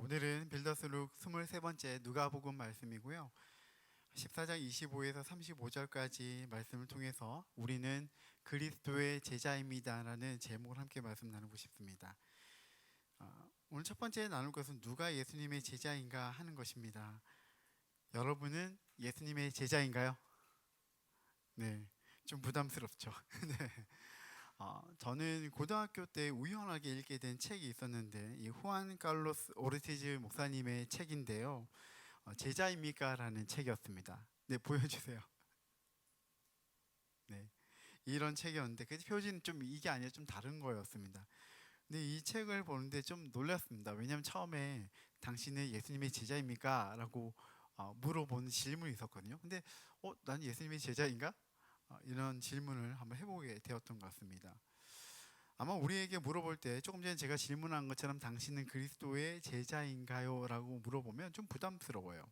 오늘은 빌더스룩 23번째 누가복음 말씀이고요. 14장 25에서 35절까지 말씀을 통해서 우리는 그리스도의 제자입니다 라는 제목을 함께 말씀 나누고 싶습니다. 오늘 첫 번째 나눌 것은 누가 예수님의 제자인가 하는 것입니다. 여러분은 예수님의 제자인가요? 네, 좀 부담스럽죠. 네. 저는 고등학교 때 우연하게 읽게 된 책이 있었는데 이 후안 칼로스 오르티즈 목사님의 책인데요. 제자입니까? 라는 책이었습니다. 네, 보여주세요. 네, 이런 책이었는데 그 표지는 좀 이게 아니라 좀 다른 거였습니다. 근데 이 책을 보는데 좀 놀랐습니다. 왜냐하면 처음에 당신은 예수님의 제자입니까? 라고 물어보는 질문이 있었거든요. 근데 난 예수님의 제자인가? 이런 질문을 한번 해보게 되었던 것 같습니다. 아마 우리에게 물어볼 때 조금 전에 제가 질문한 것처럼 당신은 그리스도의 제자인가요? 라고 물어보면 좀 부담스러워요.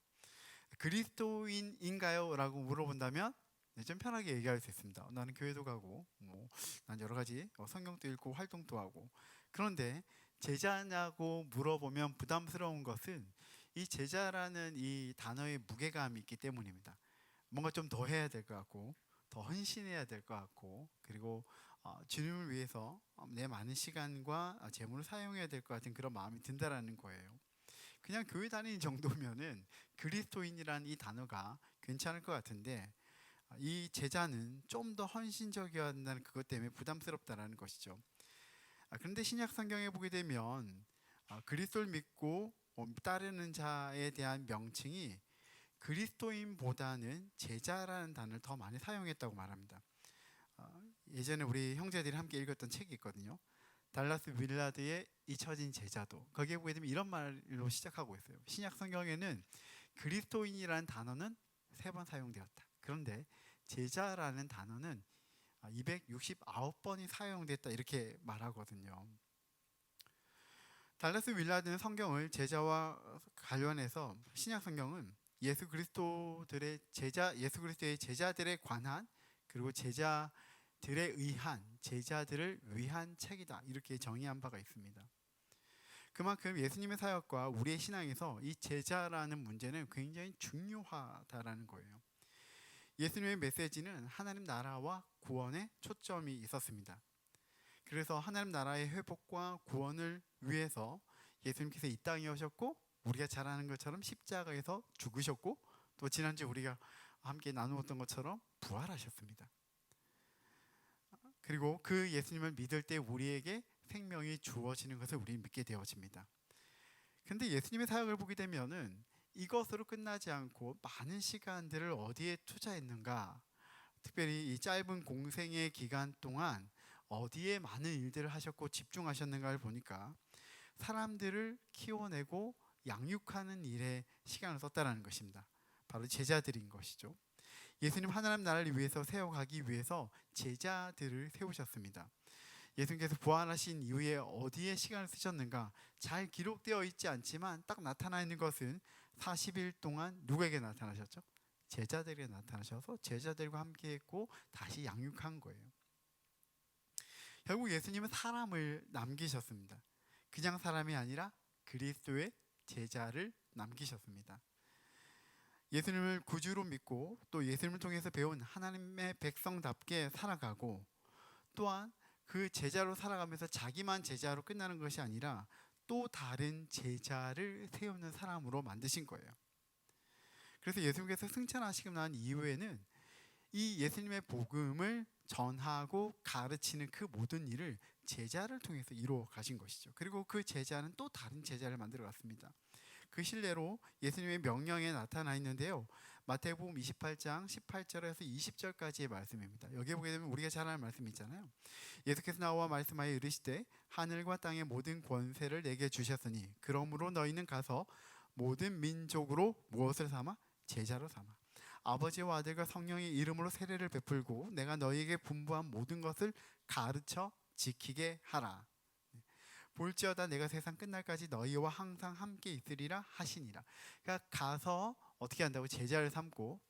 그리스도인인가요? 라고 물어본다면 좀 편하게 얘기할 수 있습니다. 나는 교회도 가고 난 여러 가지 성경도 읽고 활동도 하고. 그런데 제자냐고 물어보면 부담스러운 것은 이 제자라는 이 단어의 무게감이 있기 때문입니다. 뭔가 좀 더 해야 될 것 같고 더 헌신해야 될 것 같고, 그리고 주님을 위해서 내 많은 시간과 재물을 사용해야 될 것 같은 그런 마음이 든다라는 거예요. 그냥 교회 다니는 정도면은 그리스도인이라는 이 단어가 괜찮을 것 같은데, 이 제자는 좀 더 헌신적이어야 한다는 그것 때문에 부담스럽다라는 것이죠. 그런데 신약 성경에 보게 되면 그리스도를 믿고 따르는 자에 대한 명칭이 그리스도인보다는 제자라는 단어를 더 많이 사용했다고 말합니다. 예전에 우리 형제들이 함께 읽었던 책이 있거든요. 달라스 윌라드의 잊혀진 제자도. 거기에 보게 되면 이런 말로 시작하고 있어요. 신약 성경에는 그리스도인이라는 단어는 3번 사용되었다. 그런데 제자라는 단어는 269번이 사용됐다 이렇게 말하거든요. 달라스 윌라드는 성경을 제자와 관련해서 신약 성경은 예수 그리스도의 제자들에 관한, 그리고 제자들에 의한, 제자들을 위한 책이다 이렇게 정의한 바가 있습니다. 그만큼 예수님의 사역과 우리의 신앙에서 이 제자라는 문제는 굉장히 중요하다라는 거예요. 예수님의 메시지는 하나님 나라와 구원에 초점이 있었습니다. 그래서 하나님 나라의 회복과 구원을 위해서 예수님께서 이 땅에 오셨고, 우리가 잘 아는 것처럼 십자가에서 죽으셨고, 또 지난주 우리가 함께 나누었던 것처럼 부활하셨습니다. 그리고 그 예수님을 믿을 때 우리에게 생명이 주어지는 것을 우리는 믿게 되어집니다. 근데 예수님의 사역을 보게 되면은 이것으로 끝나지 않고 많은 시간들을 어디에 투자했는가, 특별히 이 짧은 공생의 기간 동안 어디에 많은 일들을 하셨고 집중하셨는가를 보니까 사람들을 키워내고 양육하는 일에 시간을 썼다는 것입니다. 바로 제자들인 것이죠. 예수님 하나님 나라를 위해서 세워가기 위해서 제자들을 세우셨습니다. 예수님께서 부활하신 이후에 어디에 시간을 쓰셨는가 잘 기록되어 있지 않지만 딱 나타나 있는 것은 40일 동안 누구에게 나타나셨죠? 제자들에게 나타나셔서 제자들과 함께 했고 다시 양육한 거예요. 결국 예수님은 사람을 남기셨습니다. 그냥 사람이 아니라 그리스도의 제자를 남기셨습니다. 예수님을 구주로 믿고 또 예수님을 통해서 배운 하나님의 백성답게 살아가고, 또한 그 제자로 살아가면서 자기만 제자로 끝나는 것이 아니라 또 다른 제자를 세우는 사람으로 만드신 거예요. 그래서 예수님께서 승천하시고 난 이후에는 이 예수님의 복음을 전하고 가르치는 그 모든 일을 제자를 통해서 이루어 가신 것이죠. 그리고 그 제자는 또 다른 제자를 만들어 갔습니다. 그 실례로 예수님의 명령에 나타나 있는데요. 마태복음 28장 18절에서 20절까지의 말씀입니다. 여기에 보게 되면 우리가 잘 아는 말씀이 있잖아요. 예수께서 나와 말씀하여 이르시되 하늘과 땅의 모든 권세를 내게 주셨으니 그러므로 너희는 가서 모든 민족으로 무엇을 삼아? 제자로 삼아 아버지와 아들과 성령의 이름으로 세례를 베풀고 내가 너희에게 분부한 모든 것을 가르쳐 지키게 하라. 볼지어다 내가 세상 끝날까지 너희와 항상 함께 있으리라 하시니라. 그러니까 가서 어떻게 한다고? 제자를 삼고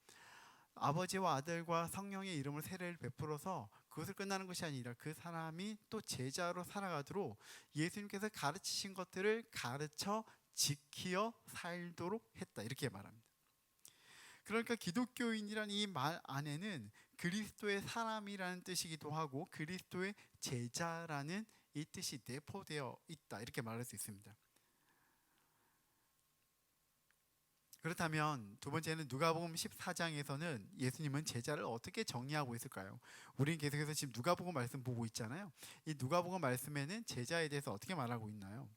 아버지와 아들과 성령의 이름으로 세례를 베풀어서 그것을 끝나는 것이 아니라 그 사람이 또 제자로 살아가도록 예수님께서 가르치신 것들을 가르쳐 지키어 살도록 했다 이렇게 말합니다. 그러니까 기독교인이란 이 말 안에는 그리스도의 사람이라는 뜻이기도 하고 그리스도의 제자라는 이 뜻이 내포되어 있다 이렇게 말할 수 있습니다. 그렇다면 두 번째는 누가복음 14장에서는 예수님은 제자를 어떻게 정의하고 있을까요? 우리는 계속해서 지금 누가복음 말씀 보고 있잖아요. 이 누가복음 말씀에는 제자에 대해서 어떻게 말하고 있나요?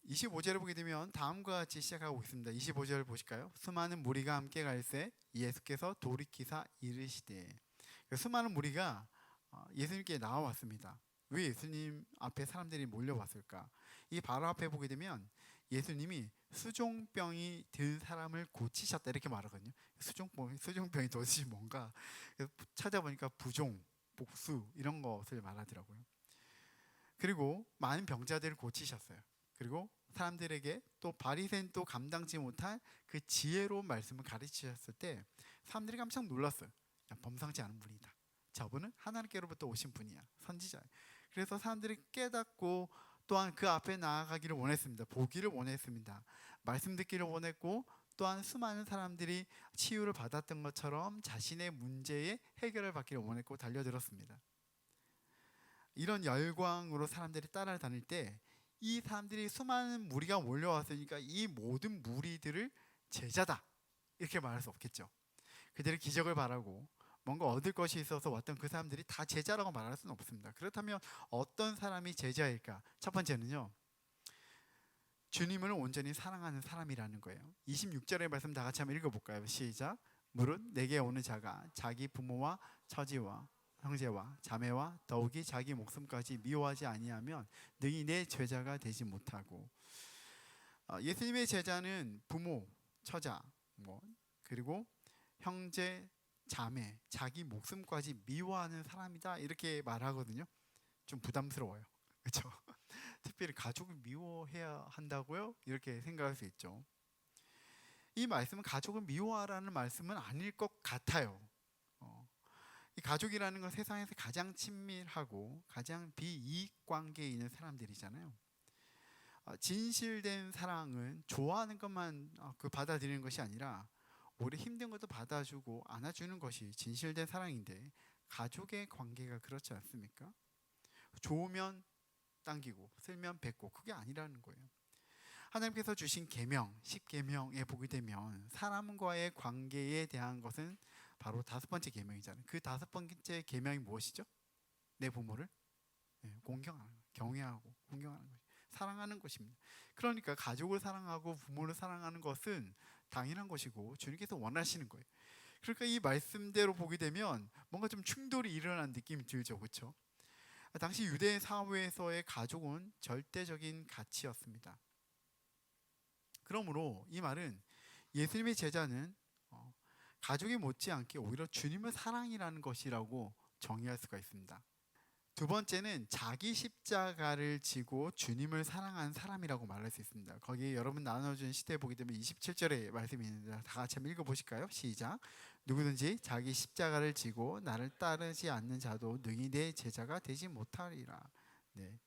25절을 보게 되면 다음과 같이 시작하고 있습니다. 25절 보실까요? 수많은 무리가 함께 갈새 예수께서 돌이키사 이르시되. 수많은 무리가 예수님께 나와왔습니다. 왜 예수님 앞에 사람들이 몰려왔을까? 이 바로 앞에 보게 되면 예수님이 수종병이 든 사람을 고치셨다 이렇게 말하거든요. 수종병이 도대체 뭔가 찾아보니까 부종, 복수 이런 것을 말하더라고요. 그리고 많은 병자들을 고치셨어요. 그리고 사람들에게 또 바리새인 또 감당지 못할 그 지혜로운 말씀을 가르치셨을 때 사람들이 깜짝 놀랐어요. 야, 범상치 않은 분이다. 저분은 하나님께로부터 오신 분이야. 선지자예요. 그래서 사람들이 깨닫고 또한 그 앞에 나아가기를 원했습니다. 보기를 원했습니다. 말씀 듣기를 원했고 또한 수많은 사람들이 치유를 받았던 것처럼 자신의 문제의 해결을 받기를 원했고 달려들었습니다. 이런 열광으로 사람들이 따라다닐 때 이 사람들이 수많은 무리가 몰려왔으니까 이 모든 무리들을 제자다 이렇게 말할 수 없겠죠. 그들의 기적을 바라고 뭔가 얻을 것이 있어서 왔던 그 사람들이 다 제자라고 말할 수는 없습니다. 그렇다면 어떤 사람이 제자일까? 첫 번째는요, 주님을 온전히 사랑하는 사람이라는 거예요. 26절의 말씀 다 같이 한번 읽어볼까요? 시작. 무릇 내게 오는 자가 자기 부모와 처지와 형제와 자매와 더욱이 자기 목숨까지 미워하지 아니하면 능히 내 제자가 되지 못하고. 예수님의 제자는 부모, 처자, 그리고 형제, 자매, 자기 목숨까지 미워하는 사람이다 이렇게 말하거든요. 좀 부담스러워요. 그렇죠? 특별히 가족을 미워해야 한다고요? 이렇게 생각할 수 있죠. 이 말씀은 가족을 미워하라는 말씀은 아닐 것 같아요. 이 가족이라는 건 세상에서 가장 친밀하고 가장 비이익 관계에 있는 사람들이잖아요. 진실된 사랑은 좋아하는 것만 받아들이는 것이 아니라 오히려 힘든 것도 받아주고 안아주는 것이 진실된 사랑인데 가족의 관계가 그렇지 않습니까? 좋으면 당기고 슬면 뱉고 그게 아니라는 거예요. 하나님께서 주신 계명, 10계명에 보게 되면 사람과의 관계에 대한 것은 바로 5번째 계명이잖아요. 그 5번째 계명이 무엇이죠? 내 부모를 공경하는 것, 경외하고 공경하는 것, 사랑하는 것입니다. 그러니까 가족을 사랑하고 부모를 사랑하는 것은 당연한 것이고 주님께서 원하시는 거예요. 그러니까 이 말씀대로 보게 되면 뭔가 좀 충돌이 일어난 느낌이 들죠, 그렇죠? 당시 유대 사회에서의 가족은 절대적인 가치였습니다. 그러므로 이 말은 예수님의 제자는 가족이 못지않게 오히려 주님의 사랑이라는 것이라고 정의할 수가 있습니다. 두 번째는 자기 십자가를 지고 주님을 사랑한 사람이라고 말할 수 있습니다. 거기에 여러분 나눠준 시대에 보게 되면 27절의 말씀이 있는데 다 같이 한번 읽어보실까요? 시작. 누구든지 자기 십자가를 지고 나를 따르지 않는 자도 능히 내 제자가 되지 못하리라. 네.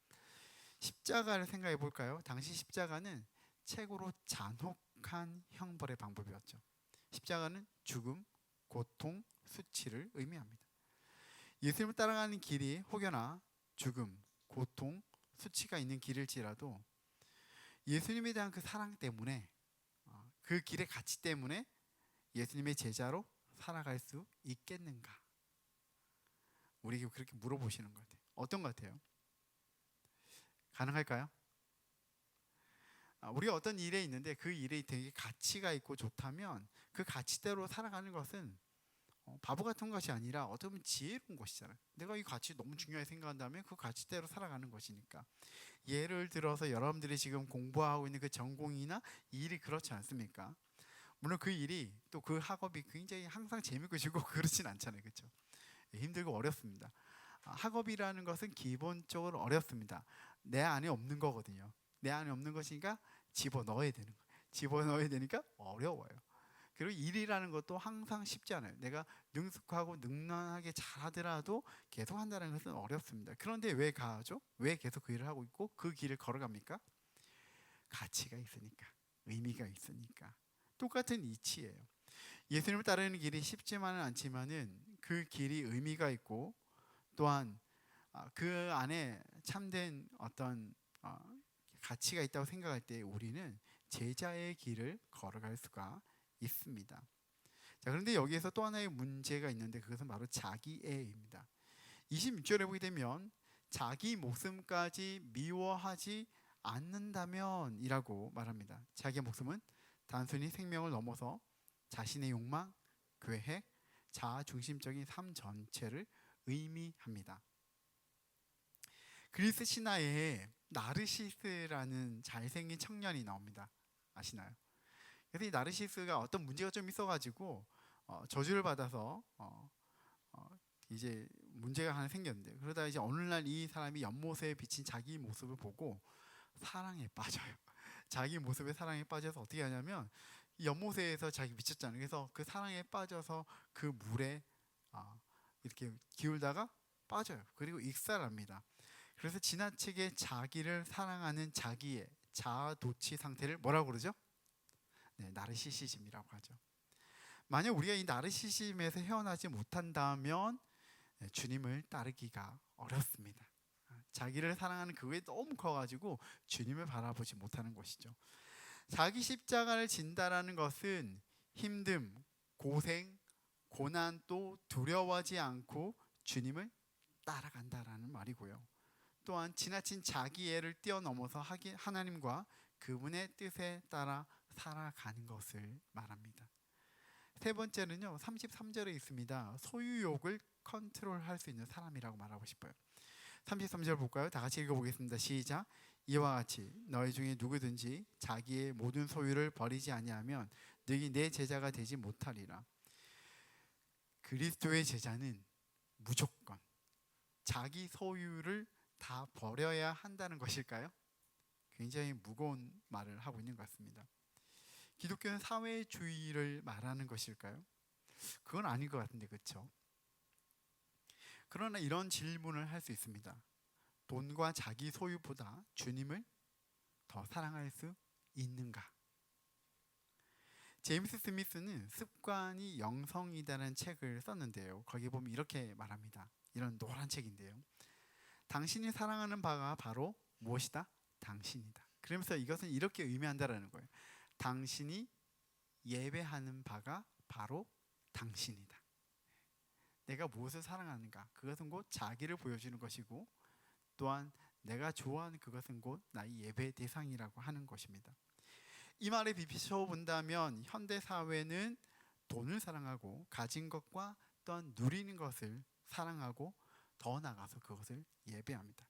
십자가를 생각해 볼까요? 당시 십자가는 최고로 잔혹한 형벌의 방법이었죠. 십자가는 죽음, 고통, 수치를 의미합니다. 예수님을 따라가는 길이 혹여나 죽음, 고통, 수치가 있는 길일지라도 예수님에 대한 그 사랑 때문에 그 길의 가치 때문에 예수님의 제자로 살아갈 수 있겠는가? 우리에게 그렇게 물어보시는 것 같아요. 어떤 것 같아요? 가능할까요? 우리가 어떤 일에 있는데 그 일이 되게 가치가 있고 좋다면 그 가치대로 살아가는 것은 바보 같은 것이 아니라 어떻게 보면 지혜로운 것이잖아요. 내가 이 가치 너무 중요하게 생각한다면 그 가치대로 살아가는 것이니까. 예를 들어서 여러분들이 지금 공부하고 있는 그 전공이나 일이 그렇지 않습니까? 물론 그 일이 또 그 학업이 굉장히 항상 재밌고 즐겁고 그렇진 않잖아요. 그렇죠? 힘들고 어렵습니다. 학업이라는 것은 기본적으로 어렵습니다. 내 안에 없는 거거든요. 내 안에 없는 것이니까 집어넣어야 되는 거예요. 집어넣어야 되니까 어려워요. 그리고 일이라는 것도 항상 쉽지 않아요. 내가 능숙하고 능란하게 잘하더라도 계속 한다는 것은 어렵습니다. 그런데 왜 가죠? 왜 계속 그 일을 하고 있고 그 길을 걸어갑니까? 가치가 있으니까, 의미가 있으니까. 똑같은 이치예요. 예수님을 따르는 길이 쉽지만은 않지만은 그 길이 의미가 있고, 또한 그 안에 참된 어떤 가치가 있다고 생각할 때 우리는 제자의 길을 걸어갈 수가 있습니다. 자, 그런데 여기에서 또 하나의 문제가 있는데 그것은 바로 자기애입니다. 26절에 보게 되면 자기 목숨까지 미워하지 않는다면 이라고 말합니다. 자기의 목숨은 단순히 생명을 넘어서 자신의 욕망, 계획, 자아중심적인 삶 전체를 의미합니다. 그리스 신화에 나르시스라는 잘생긴 청년이 나옵니다. 아시나요? 그래서 이 나르시스가 어떤 문제가 좀 있어가지고 저주를 받아서 이제 문제가 하나 생겼는데, 그러다 이제 어느 날 이 사람이 연못에 비친 자기 모습을 보고 사랑에 빠져요. 자기 모습에 사랑에 빠져서 어떻게 하냐면 연못에서 자기 미쳤잖아요. 그래서 그 사랑에 빠져서 그 물에 이렇게 기울다가 빠져요. 그리고 익살합니다. 그래서 지나치게 자기를 사랑하는 자기의 자아도취 상태를 뭐라고 그러죠? 네, 나르시시즘이라고 하죠. 만약 우리가 이 나르시시즘에서 헤어나지 못한다면 주님을 따르기가 어렵습니다. 자기를 사랑하는 그게 너무 커가지고 주님을 바라보지 못하는 것이죠. 자기 십자가를 진다라는 것은 힘듦, 고생, 고난 또 두려워하지 않고 주님을 따라간다라는 말이고요. 또한 지나친 자기애를 뛰어넘어서 하나님과 그분의 뜻에 따라 살아가는 것을 말합니다. 세 번째는요, 33절에 있습니다. 소유욕을 컨트롤할 수 있는 사람이라고 말하고 싶어요. 33절 볼까요? 다 같이 읽어보겠습니다. 시작. 이와 같이 너희 중에 누구든지 자기의 모든 소유를 버리지 아니하면 너희 내 제자가 되지 못하리라. 그리스도의 제자는 무조건 자기 소유를 다 버려야 한다는 것일까요? 굉장히 무거운 말을 하고 있는 것 같습니다. 기독교는 사회주의를 말하는 것일까요? 그건 아닌 것 같은데, 그렇죠? 그러나 이런 질문을 할 수 있습니다. 돈과 자기 소유보다 주님을 더 사랑할 수 있는가? 제임스 스미스는 습관이 영성이다라는 책을 썼는데요. 거기 보면 이렇게 말합니다. 이런 노란 책인데요. 당신이 사랑하는 바가 바로 무엇이다? 당신이다. 그러면서 이것은 이렇게 의미한다라는 거예요. 당신이 예배하는 바가 바로 당신이다. 내가 무엇을 사랑하는가? 그것은 곧 자기를 보여주는 것이고, 또한 내가 좋아하는 그것은 곧 나의 예배 대상이라고 하는 것입니다. 이 말에 비추어 본다면 현대 사회는 돈을 사랑하고 가진 것과 또한 누리는 것을 사랑하고 더 나아가서 그것을 예배합니다.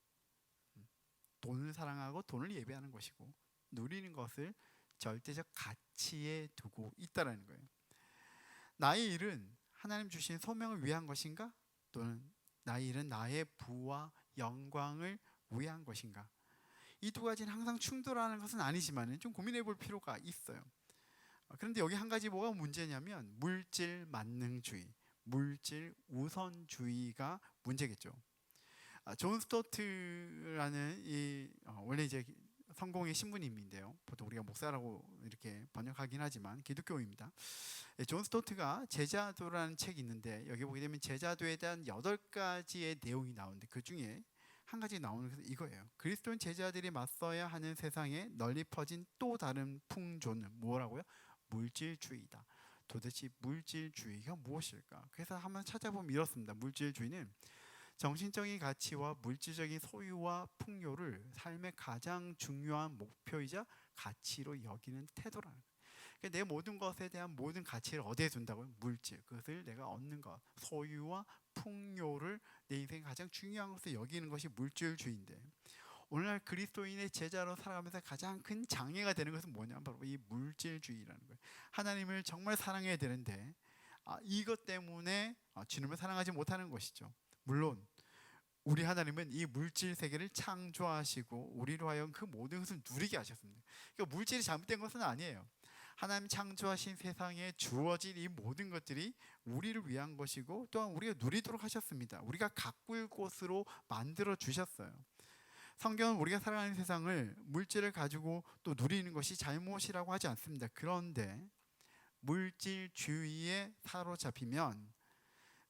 돈을 사랑하고 돈을 예배하는 것이고 누리는 것을 절대적 가치에 두고 있다는 거예요. 나의 일은 하나님 주신 소명을 위한 것인가? 또는 나의 일은 나의 부와 영광을 위한 것인가? 이 두 가지는 항상 충돌하는 것은 아니지만 좀 고민해 볼 필요가 있어요. 그런데 여기 한 가지 뭐가 문제냐면 물질 만능주의, 물질 우선주의가 문제겠죠. 존 스토트라는 원래 이제 성공의 신부님인데요. 보통 우리가 목사라고 이렇게 번역하긴 하지만 기독교입니다. 존 스토트가 제자도라는 책이 있는데 여기 보게 되면 제자도에 대한 8가지의 내용이 나오는데 그 중에 한 가지 나오는 것은 이거예요. 그리스도인 제자들이 맞서야 하는 세상에 널리 퍼진 또 다른 풍조는 뭐라고요? 물질주의다. 도대체 물질주의가 무엇일까? 그래서 한번 찾아보면 이렇습니다. 물질주의는 정신적인 가치와 물질적인 소유와 풍요를 삶의 가장 중요한 목표이자 가치로 여기는 태도라는 거예요. 그러니까 내 모든 것에 대한 모든 가치를 어디에 둔다고요? 물질, 그것을 내가 얻는 것, 소유와 풍요를 내 인생의 가장 중요한 것을 여기는 것이 물질주의인데, 오늘날 그리스도인의 제자로 살아가면서 가장 큰 장애가 되는 것은 뭐냐? 바로 이 물질주의라는 거예요. 하나님을 정말 사랑해야 되는데 이것 때문에 주님을 사랑하지 못하는 것이죠. 물론 우리 하나님은 이 물질 세계를 창조하시고 우리로 하여금 그 모든 것을 누리게 하셨습니다. 그러니까 물질이 잘못된 것은 아니에요. 하나님 창조하신 세상에 주어진 이 모든 것들이 우리를 위한 것이고 또한 우리가 누리도록 하셨습니다. 우리가 가꿀 곳으로 만들어 주셨어요. 성경은 우리가 살아가는 세상을 물질을 가지고 또 누리는 것이 잘못이라고 하지 않습니다. 그런데 물질주의에 사로잡히면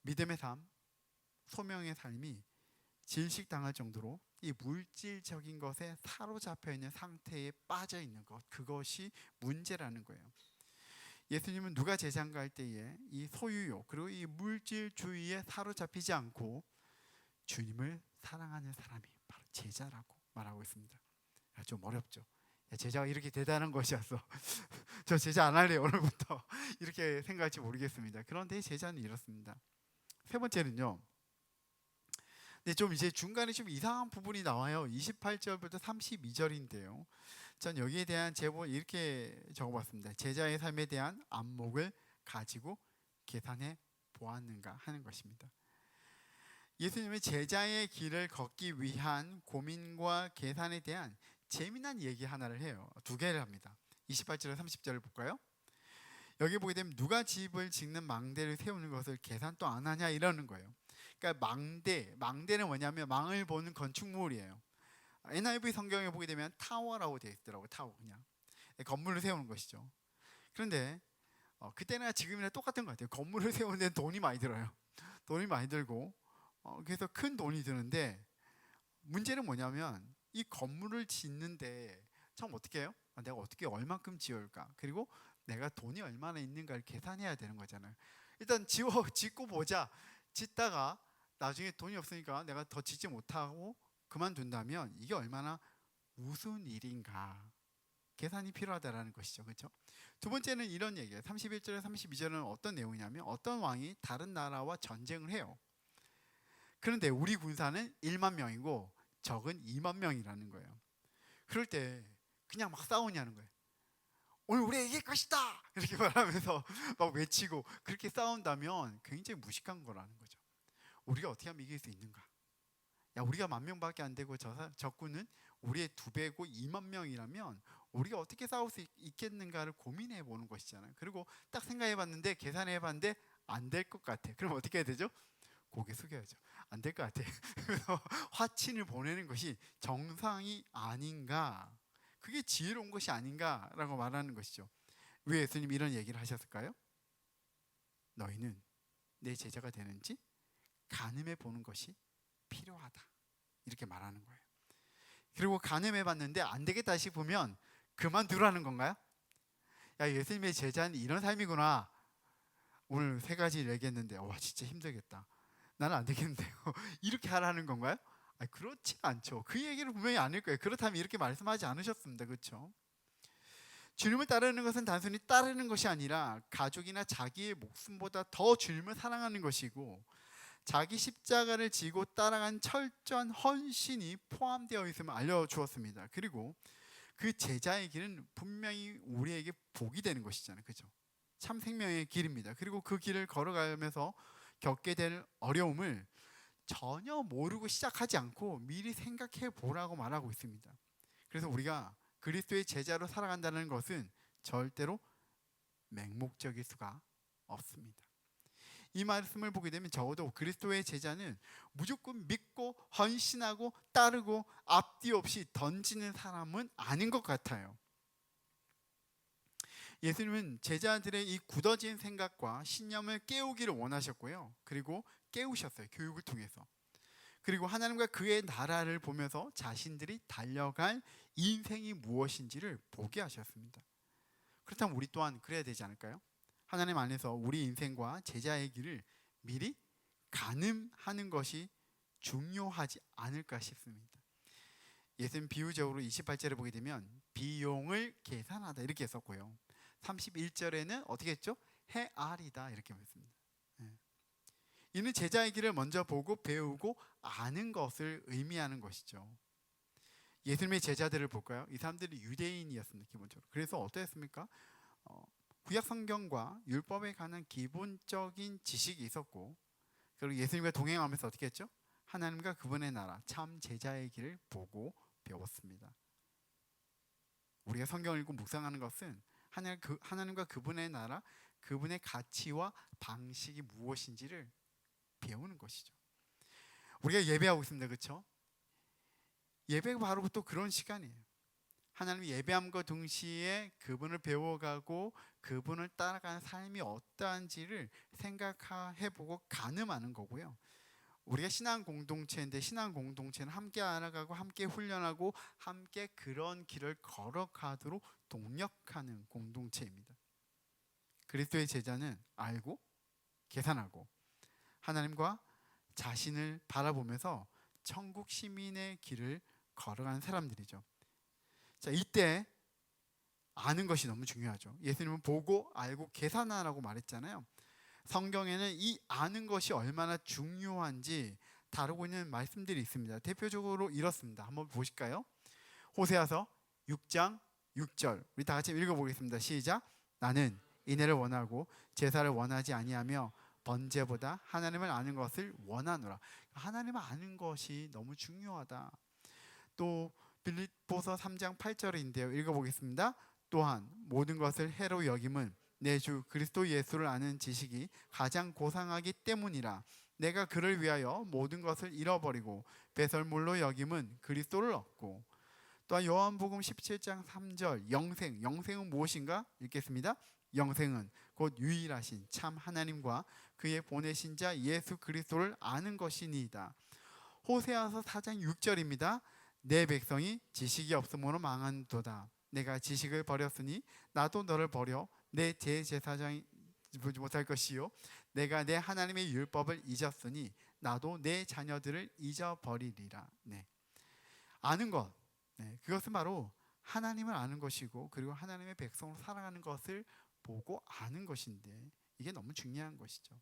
믿음의 삶, 소명의 삶이 질식당할 정도로 이 물질적인 것에 사로잡혀 있는 상태에 빠져 있는 것, 그것이 문제라는 거예요. 예수님은 누가 제자인가 할 때에 이 소유욕 그리고 이 물질주의에 사로잡히지 않고 주님을 사랑하는 사람이 바로 제자라고 말하고 있습니다. 좀 어렵죠. 제자가 이렇게 대단한 것이어서 저 제자 안 할래요 오늘부터 이렇게 생각할지 모르겠습니다. 그런데 제자는 이렇습니다. 세 번째는요, 근데 좀 이제 중간에 좀 이상한 부분이 나와요. 28절부터 32절인데요. 전 여기에 대한 제목을 이렇게 적어봤습니다. 제자의 삶에 대한 안목을 가지고 계산해 보았는가 하는 것입니다. 예수님은 제자의 길을 걷기 위한 고민과 계산에 대한 재미난 얘기 하나를 해요. 두 개를 합니다. 28절에 30절을 볼까요? 여기 보게 되면 누가 집을 짓는 망대를 세우는 것을 계산 또 안 하냐 이러는 거예요. 그러니까 망대는 뭐냐면 망을 보는 건축물이에요. NIV 성경에 보게 되면 타워라고 되어 있더라고요. 타워, 그냥 건물을 세우는 것이죠. 그런데 그때나 지금이나 똑같은 것 같아요. 건물을 세우는 데는 돈이 많이 들어요. 돈이 많이 들고 그래서 큰 돈이 드는데 문제는 뭐냐면 이 건물을 짓는데 참 어떻게 해요? 내가 어떻게 얼만큼 지을까? 그리고 내가 돈이 얼마나 있는가를 계산해야 되는 거잖아요. 일단 짓고 보자. 짓다가 나중에 돈이 없으니까 내가 더 짓지 못하고 그만둔다면 이게 얼마나 우스운 일인가, 계산이 필요하다라는 것이죠. 그렇죠? 두 번째는 이런 얘기예요. 31절에 32절은 어떤 내용이냐면 어떤 왕이 다른 나라와 전쟁을 해요. 그런데 우리 군사는 1만 명이고 적은 2만 명이라는 거예요. 그럴 때 그냥 막 싸우냐는 거예요. 오늘 우리가 이길 것이다 이렇게 말하면서 막 외치고 그렇게 싸운다면 굉장히 무식한 거라는 거죠. 우리가 어떻게 하면 이길 수 있는가? 야, 우리가 10,000명밖에 안 되고 적군은 우리의 2배고 2만 명이라면 우리가 어떻게 싸울 수 있겠는가를 고민해 보는 것이잖아요. 그리고 딱 생각해 봤는데 계산해 봤는데 안 될 것 같아. 그럼 어떻게 해야 되죠? 고개 숙여야죠. 안 될 것 같아. 그래서 화친을 보내는 것이 정상이 아닌가, 그게 지혜로운 것이 아닌가라고 말하는 것이죠. 왜 예수님이 이런 얘기를 하셨을까요? 너희는 내 제자가 되는지 가늠해 보는 것이 필요하다 이렇게 말하는 거예요. 그리고 가늠해 봤는데 안 되겠다 싶으면 그만두라는 건가요? 야, 예수님의 제자는 이런 삶이구나. 오늘 세 가지를 얘기했는데 와 진짜 힘들겠다, 나는 안 되겠는데요. 이렇게 하라는 건가요? 그렇지 않죠. 그 얘기를 분명히 아닐 거예요. 그렇다면 이렇게 말씀하지 않으셨습니다. 그렇죠? 주님을 따르는 것은 단순히 따르는 것이 아니라 가족이나 자기의 목숨보다 더 주님을 사랑하는 것이고 자기 십자가를 지고 따라간 철저한 헌신이 포함되어 있음을 알려주었습니다. 그리고 그 제자의 길은 분명히 우리에게 복이 되는 것이잖아요. 그렇죠? 참 생명의 길입니다. 그리고 그 길을 걸어가면서 겪게 될 어려움을 전혀 모르고 시작하지 않고 미리 생각해 보라고 말하고 있습니다. 그래서 우리가 그리스도의 제자로 살아간다는 것은 절대로 맹목적일 수가 없습니다. 이 말씀을 보게 되면 적어도 그리스도의 제자는 무조건 믿고 헌신하고 따르고 앞뒤 없이 던지는 사람은 아닌 것 같아요. 예수님은 제자들의 이 굳어진 생각과 신념을 깨우기를 원하셨고요. 그리고 깨우셨어요. 교육을 통해서. 그리고 하나님과 그의 나라를 보면서 자신들이 달려갈 인생이 무엇인지를 보게 하셨습니다. 그렇다면 우리 또한 그래야 되지 않을까요? 하나님 안에서 우리 인생과 제자의 길을 미리 가늠하는 것이 중요하지 않을까 싶습니다. 예수님 비유적으로 28절에 보게 되면 비용을 계산하다 이렇게 했었고요. 31절에는 어떻게 했죠? 헤아리다 이렇게 했습니다. 이는 제자의 길을 먼저 보고 배우고 아는 것을 의미하는 것이죠. 예수님의 제자들을 볼까요? 이 사람들이 유대인이었습니다. 기본적으로. 그래서 어떠했습니까? 구약 성경과 율법에 관한 기본적인 지식이 있었고 그리고 예수님과 동행하면서 어떻게 했죠? 하나님과 그분의 나라 참 제자의 길을 보고 배웠습니다. 우리가 성경을 읽고 묵상하는 것은 하나님과 그분의 나라 그분의 가치와 방식이 무엇인지를 배우는 것이죠. 우리가 예배하고 있습니다. 그렇죠? 예배가 바로 또 그런 시간이에요. 하나님 예배함과 동시에 그분을 배워가고 그분을 따라가는 삶이 어떠한지를 생각해보고 가늠하는 거고요. 우리가 신앙 공동체인데 신앙 공동체는 함께 알아가고 함께 훈련하고 함께 그런 길을 걸어가도록 동력하는 공동체입니다. 그리스도의 제자는 알고 계산하고 하나님과 자신을 바라보면서 천국 시민의 길을 걸어가는 사람들이죠. 자, 이때 아는 것이 너무 중요하죠. 예수님은 보고 알고 계산하라고 말했잖아요. 성경에는 이 아는 것이 얼마나 중요한지 다루고 있는 말씀들이 있습니다. 대표적으로 이렇습니다. 한번 보실까요? 호세아서 6장 6절 우리 다 같이 읽어보겠습니다. 시작. 나는 인애를 원하고 제사를 원하지 아니하며 번제보다 하나님을 아는 것을 원하노라. 하나님을 아는 것이 너무 중요하다. 또 빌립보서 3장 8절인데요. 읽어보겠습니다. 또한 모든 것을 해로 여김은 내 주 그리스도 예수를 아는 지식이 가장 고상하기 때문이라. 내가 그를 위하여 모든 것을 잃어버리고 배설물로 여김은 그리스도를 얻고. 또한 요한복음 17장 3절 영생은 무엇인가? 읽겠습니다. 영생은 곧 유일하신 참 하나님과 그의 보내신 자 예수 그리스도를 아는 것이니이다. 호세아서 4장 6절입니다. 내 백성이 지식이 없음으로 망한도다. 내가 지식을 버렸으니 나도 너를 버려 내 제사장이 보지 못할 것이요 내가 내 하나님의 율법을 잊었으니 나도 내 자녀들을 잊어버리리라. 네. 아는 것, 네. 그것은 바로 하나님을 아는 것이고 그리고 하나님의 백성으로 살아가는 것을 보고 아는 것인데 이게 너무 중요한 것이죠.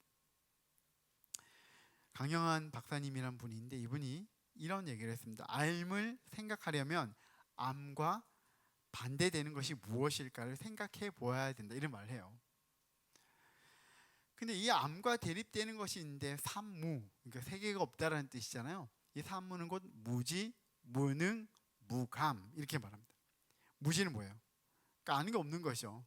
강영한 박사님이란 분이 있는데 이분이 이런 얘기를 했습니다. 암을 생각하려면 암과 반대되는 것이 무엇일까를 생각해 보아야 된다. 이런 말을 해요. 근데 이 암과 대립되는 것이 있는데 삼무, 그러니까 세 개가 없다라는 뜻이잖아요. 이 삼무는 곧 무지, 무능, 무감 이렇게 말합니다. 무지는 뭐예요? 그러니까 아는 게 없는 것이죠.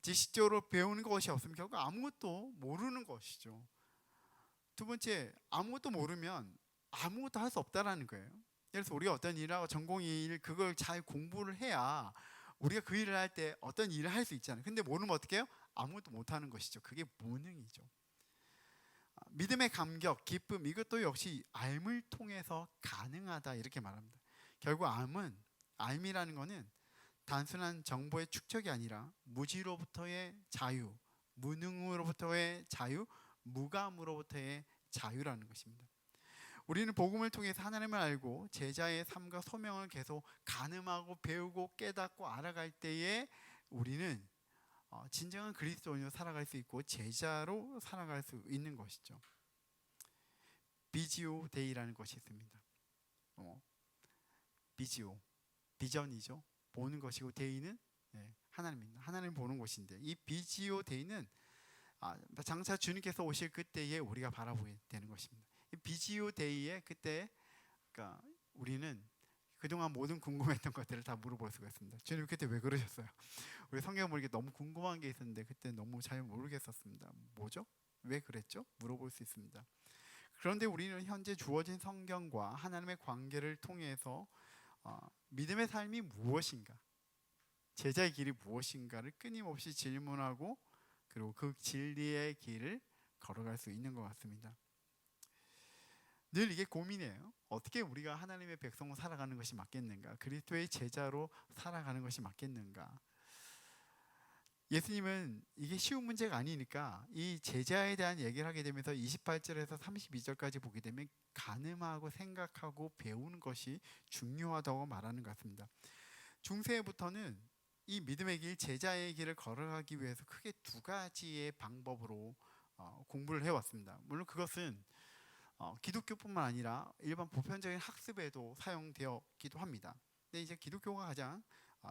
지식적으로 배우는 것이 없으면 결국 아무것도 모르는 것이죠. 두 번째, 아무것도 모르면 아무것도 할 수 없다라는 거예요. 그래서 우리가 어떤 일하고 전공의 일 그걸 잘 공부를 해야 우리가 그 일을 할 때 어떤 일을 할 수 있잖아요. 근데 모르면 어떻게 해요? 아무것도 못하는 것이죠. 그게 무능이죠. 믿음의 감격, 기쁨 이것도 역시 알을 통해서 가능하다 이렇게 말합니다. 결국 알이라는 거는 단순한 정보의 축적이 아니라 무지로부터의 자유, 무능으로부터의 자유, 무감으로부터의 자유라는 것입니다. 우리는 복음을 통해서 하나님을 알고 제자의 삶과 소명을 계속 가늠하고 배우고 깨닫고 알아갈 때에 우리는 진정한 그리스도인으로 살아갈 수 있고 제자로 살아갈 수 있는 것이죠. 비지오 데이라는 것이 있습니다. 비지오, 비전이죠. 보는 것이고 데이는 하나님입니다. 하나님 보는 것인데 이 비지오 데이는 장차 주님께서 오실 그때에 우리가 바라보게 되는 것입니다. 이 비지오 데이에 그때 그러니까 우리는 그동안 모든 궁금했던 것들을 다 물어볼 수가 있습니다. 주님 그때 왜 그러셨어요? 우리 성경 보니까 너무 궁금한 게 있었는데 그때 너무 잘 모르겠었습니다. 뭐죠? 왜 그랬죠? 물어볼 수 있습니다. 그런데 우리는 현재 주어진 성경과 하나님의 관계를 통해서 믿음의 삶이 무엇인가? 제자의 길이 무엇인가를 끊임없이 질문하고 그리고 그 진리의 길을 걸어갈 수 있는 것 같습니다. 늘 이게 고민이에요. 어떻게 우리가 하나님의 백성으로 살아가는 것이 맞겠는가? 그리스도의 제자로 살아가는 것이 맞겠는가? 예수님은 이게 쉬운 문제가 아니니까 이 제자에 대한 얘기를 하게 되면서 28절에서 32절까지 보게 되면 가늠하고 생각하고 배우는 것이 중요하다고 말하는 것 같습니다. 중세부터는 이 믿음의 길, 제자의 길을 걸어가기 위해서 크게 두 가지의 방법으로 공부를 해왔습니다. 물론 그것은 기독교뿐만 아니라 일반 보편적인 학습에도 사용되었기도 합니다. 근데 이제 기독교가 가장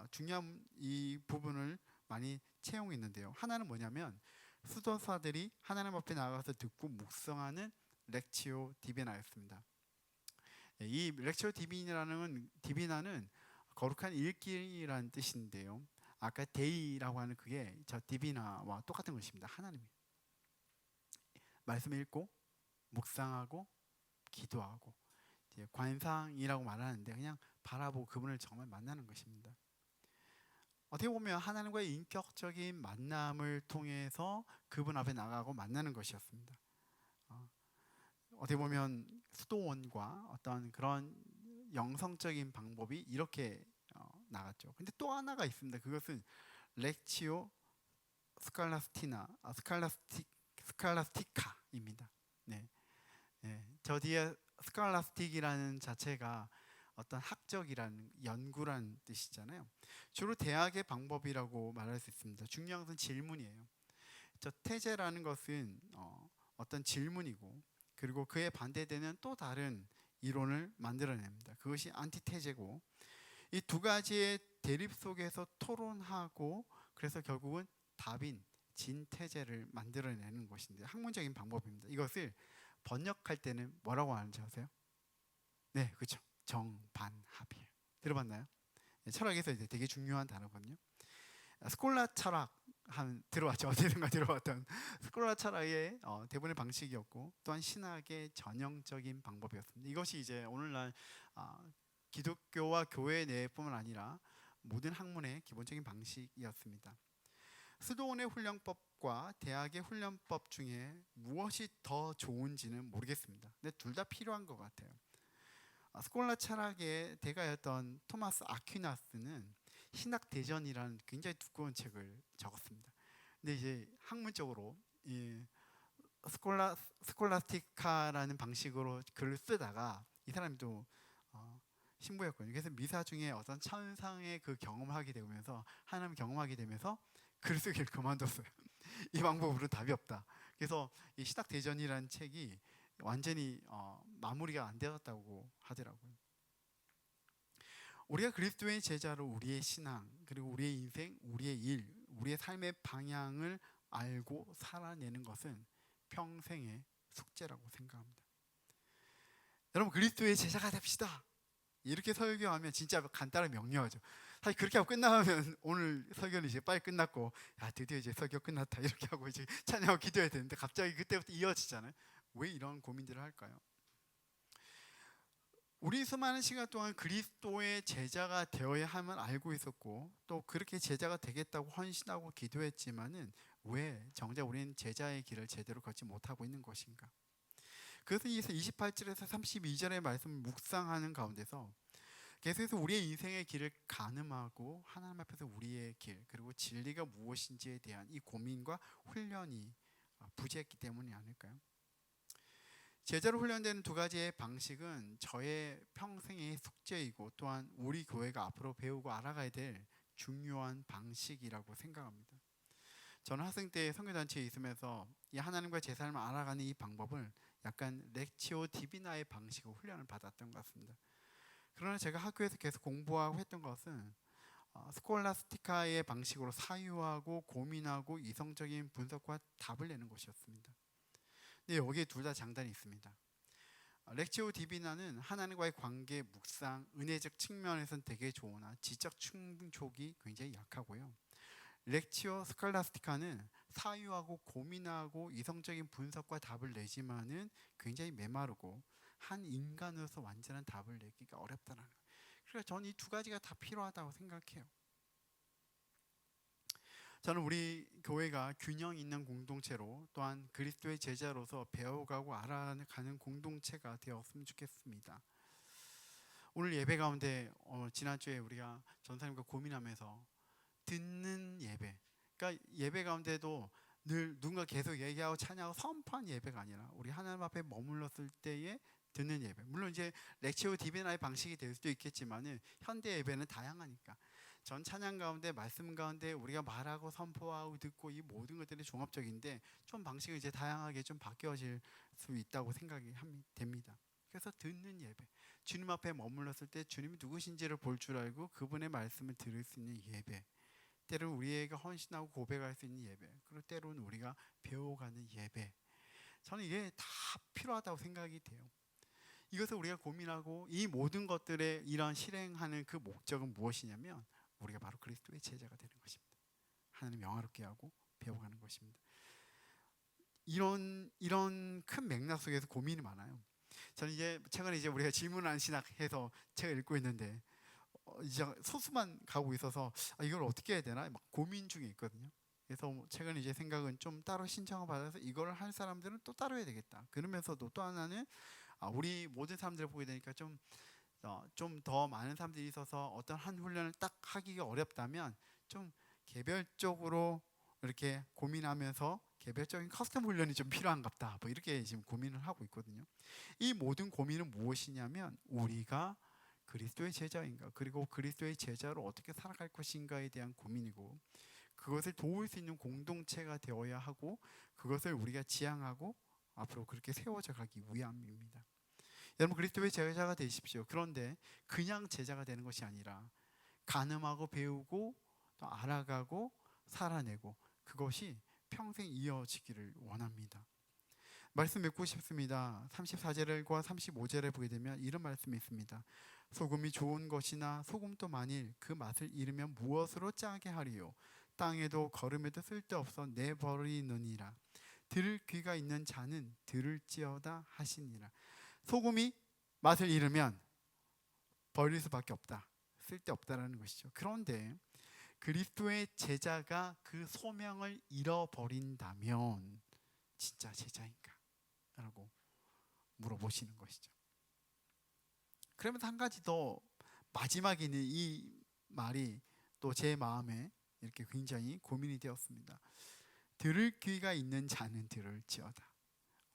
중요한 이 부분을 많이 채용했는데요. 하나는 뭐냐면 수도사들이 하나님 앞에 나가서 듣고 묵상하는 렉치오 디비나였습니다. 이 렉치오 디비나는 거룩한 읽기라는 뜻인데요. 아까 데이라고 하는 그게 저 디비나와 똑같은 것입니다. 하나님 말씀 읽고 묵상하고 기도하고 관상이라고 말하는데 그냥 바라보고 그분을 정말 만나는 것입니다. 어떻게 보면 하나님과의 인격적인 만남을 통해서 그분 앞에 나가고 만나는 것이었습니다. 어떻게 보면 수도원과 어떤 그런 영성적인 방법이 이렇게 나갔죠. 근데 또 하나가 있습니다. 그것은 렉치오 스칼라스티카입니다. 네. 네. 저 뒤에 스칼라스틱이라는 자체가 어떤 학적이라는 연구라는 뜻이잖아요. 주로 대학의 방법이라고 말할 수 있습니다. 중요한 것은 질문이에요. 저 태제라는 것은 어떤 질문이고, 그리고 그에 반대되는 또 다른 이론을 만들어냅니다. 그것이 안티테제고, 이 두 가지의 대립 속에서 토론하고, 그래서 결국은 답인 진태제를 만들어내는 것인데, 학문적인 방법입니다. 이것을 번역할 때는 뭐라고 하는지 아세요? 네, 그렇죠. 정반합이에요. 들어봤나요? 네, 철학에서 이제 되게 중요한 단어거든요. 스콜라 철학 한 들어봤죠? 어디든가 들어봤던 스콜라 철학의 대부분의 방식이었고, 또한 신학의 전형적인 방법이었습니다. 이것이 이제 오늘날 기독교와 교회 내뿐만 아니라 모든 학문의 기본적인 방식이었습니다. 수도원의 훈련법과 대학의 훈련법 중에 무엇이 더 좋은지는 모르겠습니다. 근데 둘 다 필요한 것 같아요. 스콜라 철학의 대가였던 토마스 아퀴나스는 신학대전이라는 굉장히 두꺼운 책을 적었습니다. 근데 이제 학문적으로 이 스콜라스티카라는 방식으로 글을 쓰다가 이 사람도 신부였거든요. 그래서 미사 중에 어떤 천상의 그 경험을 하게 되면서 하나님 경험하게 되면서 글쓰기를 그만뒀어요. 이 방법으로 답이 없다. 그래서 이 신학대전이라는 책이 완전히 마무리가 안 되었다고 하더라고요. 우리가 그리스도의 제자로 우리의 신앙, 그리고 우리의 인생, 우리의 일, 우리의 삶의 방향을 알고 살아내는 것은 평생의 숙제라고 생각합니다. 여러분, 그리스도의 제자가 됩시다. 이렇게 설교하면 진짜 간단하고 명료하죠. 사실 그렇게 하고 끝나면 오늘 설교는 이제 빨리 끝났고, 야, 드디어 이제 설교 끝났다 이렇게 하고 이제 찬양하고 기도해야 되는데 갑자기 그때부터 이어지잖아요. 왜 이런 고민들을 할까요? 우리 수많은 시간 동안 그리스도의 제자가 되어야 함을 알고 있었고, 또 그렇게 제자가 되겠다고 헌신하고 기도했지만은 왜 정작 우리는 제자의 길을 제대로 걷지 못하고 있는 것인가? 그래서 28절에서 32절의 말씀을 묵상하는 가운데서 계속해서 우리의 인생의 길을 가늠하고 하나님 앞에서 우리의 길, 그리고 진리가 무엇인지에 대한 이 고민과 훈련이 부재했기 때문이 아닐까요? 제자로 훈련되는 두 가지의 방식은 저의 평생의 숙제이고, 또한 우리 교회가 앞으로 배우고 알아가야 될 중요한 방식이라고 생각합니다. 저는 학생 때 선교단체에 있으면서 이 하나님과 제 삶을 알아가는 이 방법을 약간 렉치오 디비나의 방식으로 훈련을 받았던 것 같습니다. 그러나 제가 학교에서 계속 공부하고 했던 것은 스콜라스티카의 방식으로 사유하고 고민하고 이성적인 분석과 답을 내는 것이었습니다. 근데 여기에 둘 다 장단이 있습니다. 렉치오 디비나는 하나님과의 관계, 묵상, 은혜적 측면에서는 되게 좋으나 지적 충족이 굉장히 약하고요. 렉치오 스칼라스티카는 사유하고 고민하고 이성적인 분석과 답을 내지만은 굉장히 메마르고 한 인간으로서 완전한 답을 내기가 어렵다는 거예요. 그러니까 저는 이 두 가지가 다 필요하다고 생각해요. 저는 우리 교회가 균형 있는 공동체로, 또한 그리스도의 제자로서 배워가고 알아가는 공동체가 되었으면 좋겠습니다. 오늘 예배 가운데 지난주에 우리가 전사님과 고민하면서 듣는 예배, 그러니까 예배 가운데도 늘 누군가 계속 얘기하고 찬양하고 선포한 예배가 아니라 우리 하나님 앞에 머물렀을 때에 듣는 예배. 물론 이제 렉치오 디비나의 방식이 될 수도 있겠지만은 현대 예배는 다양하니까 전 찬양 가운데 말씀 가운데 우리가 말하고 선포하고 듣고 이 모든 것들이 종합적인데 좀 방식이 이제 다양하게 좀 바뀌어질 수 있다고 생각이 됩니다. 그래서 듣는 예배, 주님 앞에 머물렀을 때 주님이 누구신지를 볼 줄 알고 그분의 말씀을 들을 수 있는 예배, 때로는 우리에게 헌신하고 고백할 수 있는 예배, 그리고 때로는 우리가 배워가는 예배, 저는 이게 다 필요하다고 생각이 돼요. 이것을 우리가 고민하고 이 모든 것들에 이런 실행하는 그 목적은 무엇이냐면 우리가 바로 그리스도의 제자가 되는 것입니다. 하나님 영화롭게 하고 배워가는 것입니다. 이런 큰 맥락 속에서 고민이 많아요. 저는 이제 최근에 이제 우리가 질문하는 신학해서 책을 읽고 있는데 이제 소수만 가고 있어서 이걸 어떻게 해야 되나 막 고민 중에 있거든요. 그래서 최근에 이제 생각은 좀 따로 신청을 받아서 이걸 할 사람들은 또 따로 해야 되겠다. 그러면서도 또 하나는 우리 모든 사람들을 보게 되니까 좀 더 많은 사람들이 있어서 어떤 한 훈련을 딱 하기가 어렵다면 좀 개별적으로 이렇게 고민하면서 개별적인 커스텀 훈련이 좀 필요한갑다. 뭐 이렇게 지금 고민을 하고 있거든요. 이 모든 고민은 무엇이냐면 우리가 그리스도의 제자인가, 그리고 그리스도의 제자로 어떻게 살아갈 것인가에 대한 고민이고, 그것을 도울 수 있는 공동체가 되어야 하고, 그것을 우리가 지향하고 앞으로 그렇게 세워져 가기 위함입니다. 여러분, 그리스도의 제자가 되십시오. 그런데 그냥 제자가 되는 것이 아니라 가늠하고 배우고 또 알아가고 살아내고, 그것이 평생 이어지기를 원합니다. 말씀 맺고 싶습니다. 34절과 35절에 보게 되면 이런 말씀이 있습니다. 소금이 좋은 것이나 소금도 만일 그 맛을 잃으면 무엇으로 짜게 하리요? 땅에도 거름에도 쓸데없어 내버리느니라. 들을 귀가 있는 자는 들을지어다 하시니라. 소금이 맛을 잃으면 버릴 수밖에 없다. 쓸데없다라는 것이죠. 그런데 그리스도의 제자가 그 소명을 잃어버린다면 진짜 제자인가? 라고 물어보시는 것이죠. 그러면서 한 가지 더 마지막에 있는 이 말이 또 제 마음에 이렇게 굉장히 고민이 되었습니다. 들을 귀가 있는 자는 들을지어다.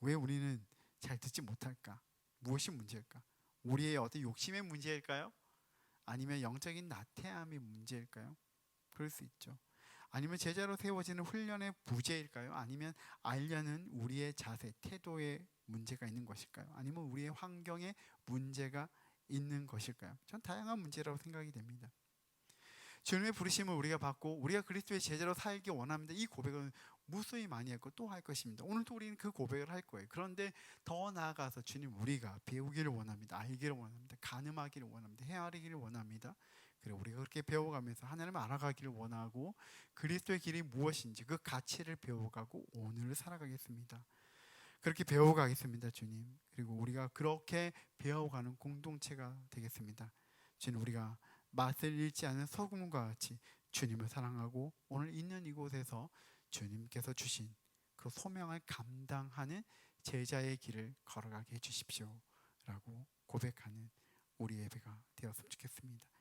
왜 우리는 잘 듣지 못할까? 무엇이 문제일까? 우리의 어떤 욕심의 문제일까요? 아니면 영적인 나태함의 문제일까요? 그럴 수 있죠. 아니면 제자로 세워지는 훈련의 부재일까요? 아니면 알려는 우리의 자세, 태도에 문제가 있는 것일까요? 아니면 우리의 환경에 문제가 있는 것일까요? 전 다양한 문제라고 생각이 됩니다. 주님의 부르심을 우리가 받고 우리가 그리스도의 제자로 살기 원합니다. 이 고백은 무수히 많이 했고 또 할 것입니다. 오늘도 우리는 그 고백을 할 거예요. 그런데 더 나아가서 주님, 우리가 배우기를 원합니다. 알기를 원합니다. 가늠하기를 원합니다. 헤아리기를 원합니다. 그리고 우리가 그렇게 배워가면서 하나님을 알아가기를 원하고 그리스도의 길이 무엇인지 그 가치를 배워가고 오늘을 살아가겠습니다. 그렇게 배워가겠습니다, 주님. 그리고 우리가 그렇게 배워가는 공동체가 되겠습니다. 주님, 우리가 맛을 잃지 않은 소금과 같이 주님을 사랑하고 오늘 있는 이곳에서 주님께서 주신 그 소명을 감당하는 제자의 길을 걸어가게 해주십시오 라고 고백하는 우리 예배가 되었으면 좋겠습니다.